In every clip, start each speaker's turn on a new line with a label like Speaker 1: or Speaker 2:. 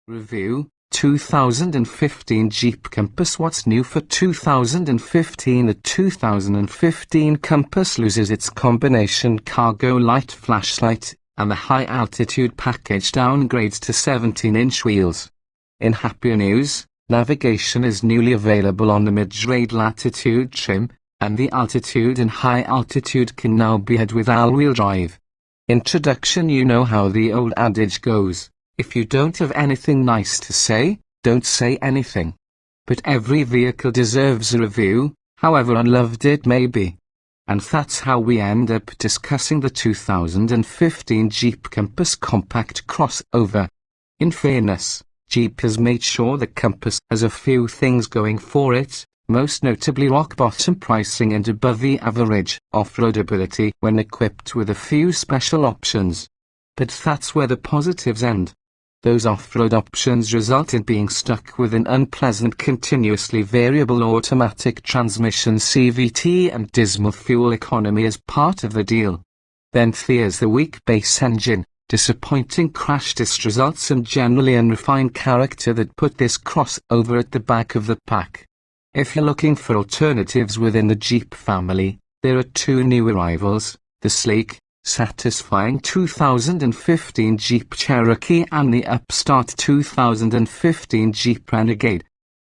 Speaker 1: Review 2015 Jeep Compass. What's new for 2015? The 2015 Compass loses its combination cargo light flashlight, and the high-altitude package downgrades to 17-inch wheels. In happier news, navigation is newly available on the mid-grade latitude trim, and the altitude and high-altitude can now be had with all-wheel drive. Introduction. You know how the old adage goes. If you don't have anything nice to say, don't say anything. But every vehicle deserves a review, however unloved it may be. And that's how we end up discussing the 2015 Jeep Compass Compact Crossover. In fairness, Jeep has made sure the Compass has a few things going for it, most notably rock-bottom pricing and above-the-average off-roadability when equipped with a few special options. But that's where the positives end. Those off-road options result in being stuck with an unpleasant continuously variable automatic transmission CVT and dismal fuel economy as part of the deal. Then there's the weak base engine, disappointing crash test results and generally unrefined character that put this crossover at the back of the pack. If you're looking for alternatives within the Jeep family, there are two new arrivals, the sleek, satisfying 2015 Jeep Cherokee and the upstart 2015 Jeep Renegade.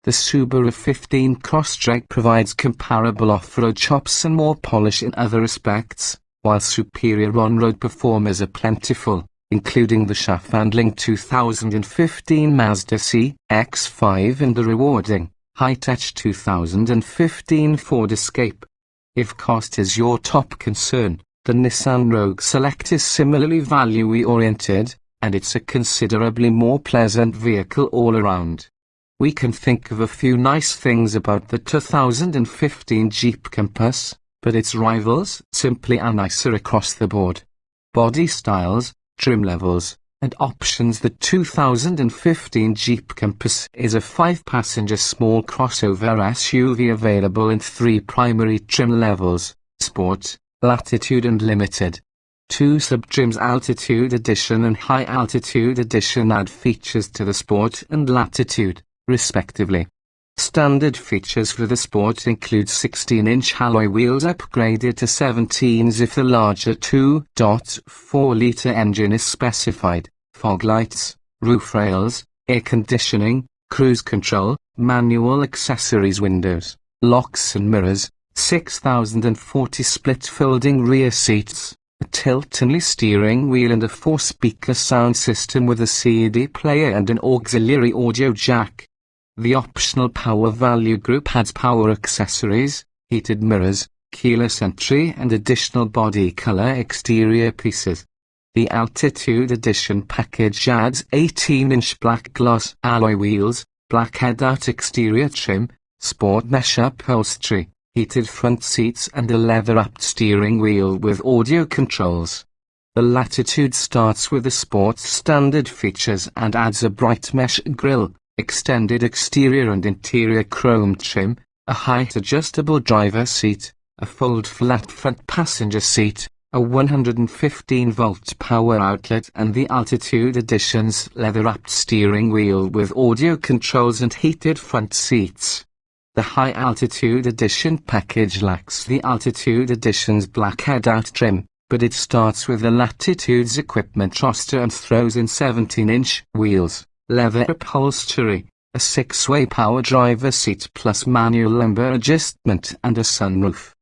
Speaker 1: The Subaru 15 Crosstrek provides comparable off-road chops and more polish in other respects, while superior on-road performers are plentiful, including the shaft-handling 2015 Mazda CX-5 and the rewarding, high-touch 2015 Ford Escape. If cost is your top concern, the Nissan Rogue Select is similarly value-oriented, and it's a considerably more pleasant vehicle all around. We can think of a few nice things about the 2015 Jeep Compass, but its rivals simply are nicer across the board. Body styles, trim levels, and options. The 2015 Jeep Compass is a 5-passenger small crossover SUV available in 3 primary trim levels: Sport, Latitude and Limited. 2 sub-trims, Altitude Edition and High Altitude Edition, add features to the Sport and Latitude, respectively. Standard features for the Sport include 16-inch alloy wheels upgraded to 17s if the larger 2.4-litre engine is specified, fog lights, roof rails, air conditioning, cruise control, manual accessories, windows, locks and mirrors, 6,040 split-folding rear seats, a tilt-only steering wheel and a 4-speaker sound system with a CD player and an auxiliary audio jack. The optional power value group adds power accessories, heated mirrors, keyless entry and additional body color exterior pieces. The Altitude Edition package adds 18-inch black gloss alloy wheels, black head-out exterior trim, sport mesh upholstery, heated front seats and a leather-wrapped steering wheel with audio controls. The Latitude starts with the Sport's standard features and adds a bright mesh grille, extended exterior and interior chrome trim, a height-adjustable driver seat, a fold-flat front passenger seat, a 115-volt power outlet and the Altitude Edition's leather-wrapped steering wheel with audio controls and heated front seats. The High Altitude Edition package lacks the Altitude Edition's black head-out trim, but it starts with the Latitude's equipment roster and throws in 17-inch wheels, leather upholstery, a 6-way power driver seat plus manual lumbar adjustment and a sunroof.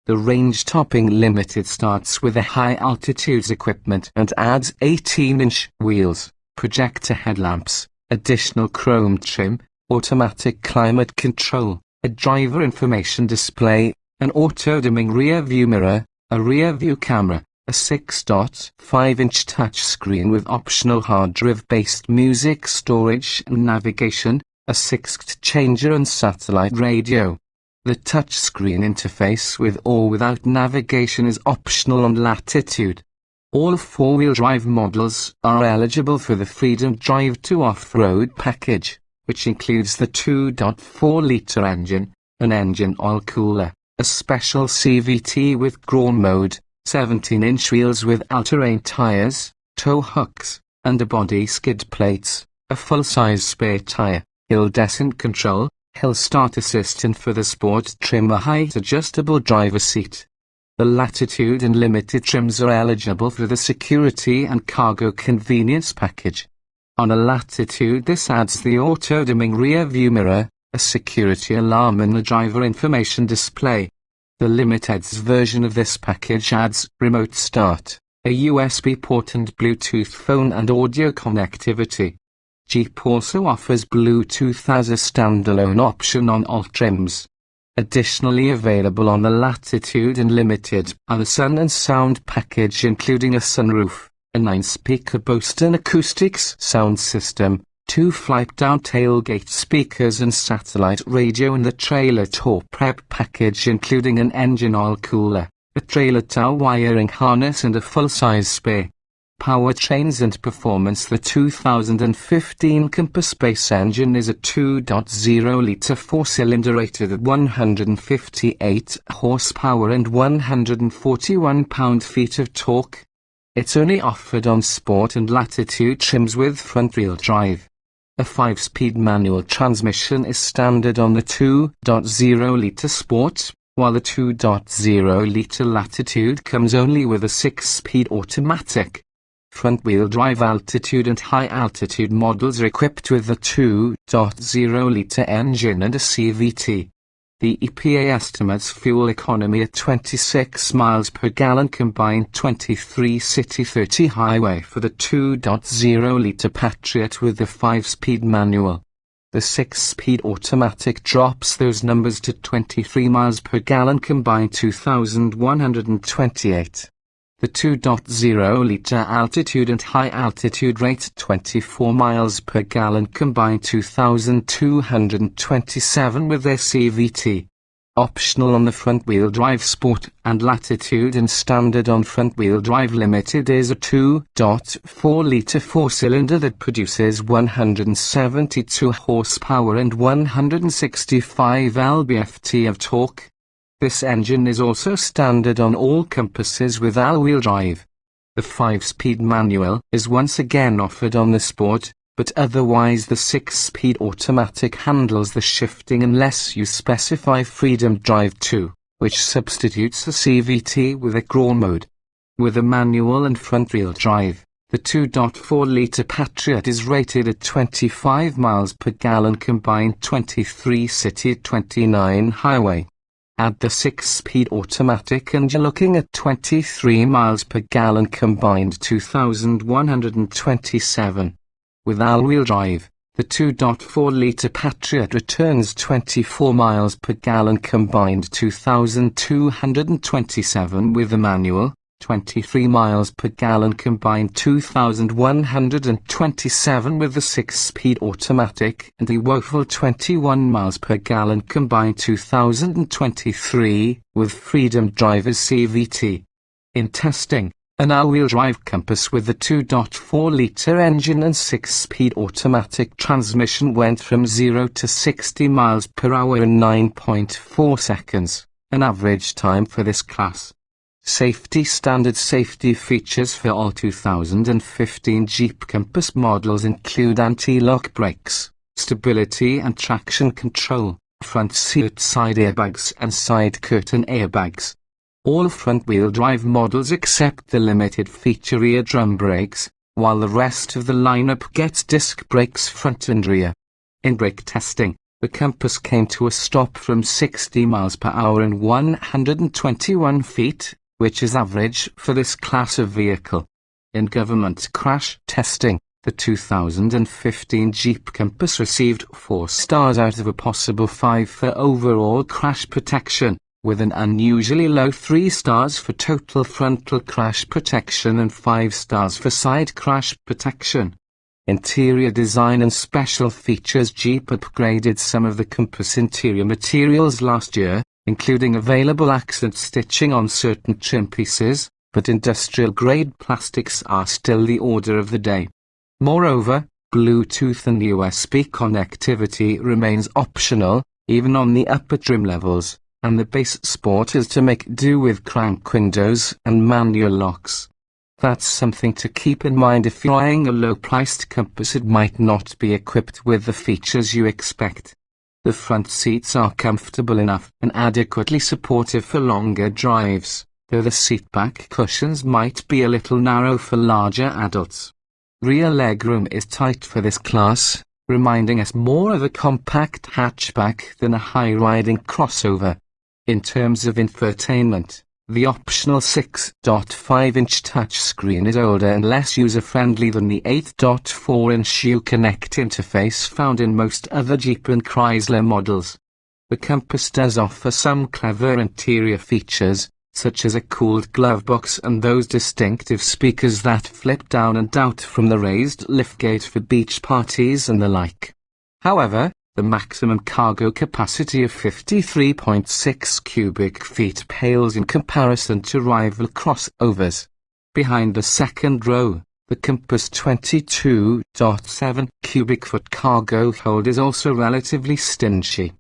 Speaker 1: The range-topping Limited starts with the High Altitude's equipment and adds 18-inch wheels, projector headlamps, additional chrome trim, automatic climate control, a driver information display, an auto-dimming rear-view mirror, a rear-view camera, a 6.5-inch touchscreen with optional hard drive-based music storage and navigation, a 6th changer and satellite radio. The touchscreen interface with or without navigation is optional on Latitude. All 4-wheel drive models are eligible for the Freedom Drive to Off-Road package, which includes the 2.4-litre engine, an engine oil cooler, a special CVT with Grawn mode, 17-inch wheels with all-terrain tires, tow hooks, underbody skid plates, a full-size spare tire, hill descent control, hill start assistant for the sport trim, a height adjustable driver seat. The Latitude and Limited trims are eligible for the Security and Cargo Convenience package. On a Latitude, this adds the auto-dimming rear view mirror, a security alarm and a driver information display. The Limited's version of this package adds remote start, a USB port and Bluetooth phone and audio connectivity. Jeep also offers Bluetooth as a standalone option on all trims. Additionally available on the Latitude and Limited are the Sun and Sound package, including a sunroof, a 9-speaker Boston acoustics sound system, 2 flip-down tailgate speakers and satellite radio, and the Trailer Tow Prep package, including an engine oil cooler, a trailer tow wiring harness and a full-size spare. Powertrains and performance. The 2015 Compass base engine is a 2.0-litre 4-cylinder rated at 158 horsepower and 141 pound-feet of torque. It's only offered on Sport and Latitude trims with front-wheel drive. A 5-speed manual transmission is standard on the 2.0-litre Sport, while the 2.0-litre Latitude comes only with a 6-speed automatic. Front-wheel drive altitude and high-altitude models are equipped with the 2.0-litre engine and a CVT. The EPA estimates fuel economy at 26 miles per gallon combined 23 city 30 highway for the 2.0-litre Patriot with the 5-speed manual. The 6-speed automatic drops those numbers to 23 miles per gallon combined 2,128. The 2.0-litre altitude and high-altitude rate 24 miles per gallon combined 2,227 with their CVT. Optional on the front-wheel drive Sport and Latitude and standard on front-wheel drive Limited is a 2.4-litre 4-cylinder that produces 172 horsepower and 165 lb-ft of torque. This engine is also standard on all Compasses with all-wheel drive. The 5-speed manual is once again offered on the Sport, but otherwise the 6-speed automatic handles the shifting unless you specify Freedom Drive 2, which substitutes the CVT with a crawl mode. With a manual and front-wheel drive, the 2.4-litre Patriot is rated at 25 miles per gallon combined 23 city 29 highway. Add the 6-speed automatic and you're looking at 23 miles per gallon combined 2,127. With all-wheel drive, the 2.4-litre Patriot returns 24 miles per gallon combined 2,227 with the manual, 23 miles per gallon combined 2,127 with the 6-speed automatic, and a woeful 21 miles per gallon combined 2,023 with Freedom Driver's CVT. In testing, an all-wheel drive Compass with the 2.4-litre engine and 6-speed automatic transmission went from 0 to 60 miles per hour in 9.4 seconds, an average time for this class. Safety. Standard safety features for all 2015 Jeep Compass models include anti-lock brakes, stability and traction control, front seat side airbags and side curtain airbags. All front-wheel drive models except the Limited feature rear drum brakes, while the rest of the lineup gets disc brakes front and rear. In brake testing, the Compass came to a stop from 60 miles per hour and 121 feet, which is average for this class of vehicle. In government crash testing, the 2015 Jeep Compass received 4 stars out of a possible 5 for overall crash protection, with an unusually low 3 stars for total frontal crash protection and 5 stars for side crash protection. Interior design and special features. Jeep upgraded some of the Compass interior materials last year, including available accent stitching on certain trim pieces, but industrial-grade plastics are still the order of the day. Moreover, Bluetooth and USB connectivity remains optional, even on the upper trim levels, and the base Sport is to make do with crank windows and manual locks. That's something to keep in mind if you're eyeing a low-priced compass. It might not be equipped with the features you expect. The front seats are comfortable enough and adequately supportive for longer drives, though the seatback cushions might be a little narrow for larger adults. Rear legroom is tight for this class, reminding us more of a compact hatchback than a high-riding crossover. In terms of infotainment, the optional 6.5-inch touchscreen is older and less user-friendly than the 8.4-inch Uconnect interface found in most other Jeep and Chrysler models. The Compass does offer some clever interior features, such as a cooled glove box and those distinctive speakers that flip down and out from the raised liftgate for beach parties and the like. However, the maximum cargo capacity of 53.6 cubic feet pales in comparison to rival crossovers. Behind the second row, the Compass 22.7 cubic foot cargo hold is also relatively stingy.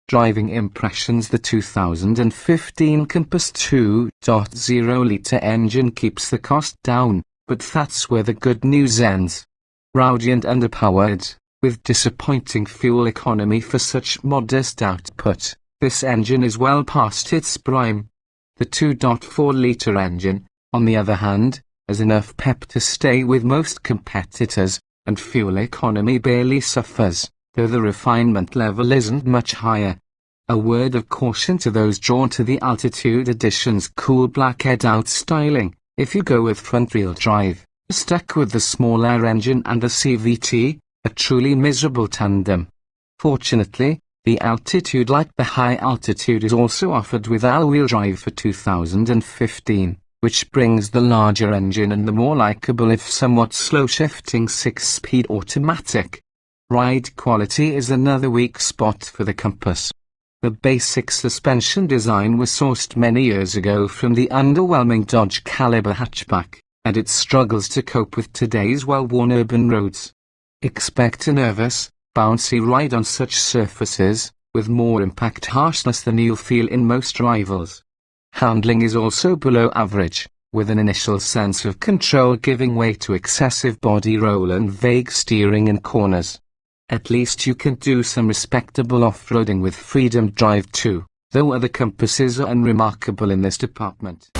Speaker 1: Driving impressions: the 2015 Compass 2.0-litre engine keeps the cost down, but that's where the good news ends. Rowdy and underpowered, with disappointing fuel economy for such modest output, this engine is well past its prime. The 2.4-litre engine, on the other hand, has enough pep to stay with most competitors, and fuel economy barely suffers, though the refinement level isn't much higher. A word of caution to those drawn to the Altitude Edition's cool black head-out styling: if you go with front-wheel drive, you're stuck with the smaller engine and the CVT, a truly miserable tandem. Fortunately, the Altitude, like the High Altitude, is also offered with all-wheel drive for 2015, which brings the larger engine and the more likable if somewhat slow-shifting 6-speed automatic. Ride quality is another weak spot for the Compass. The basic suspension design was sourced many years ago from the underwhelming Dodge Caliber hatchback, and it struggles to cope with today's well-worn urban roads. Expect a nervous, bouncy ride on such surfaces, with more impact harshness than you'll feel in most rivals. Handling is also below average, with an initial sense of control giving way to excessive body roll and vague steering in corners. At least you can do some respectable off-roading with Freedom Drive too, though other Compasses are unremarkable in this department.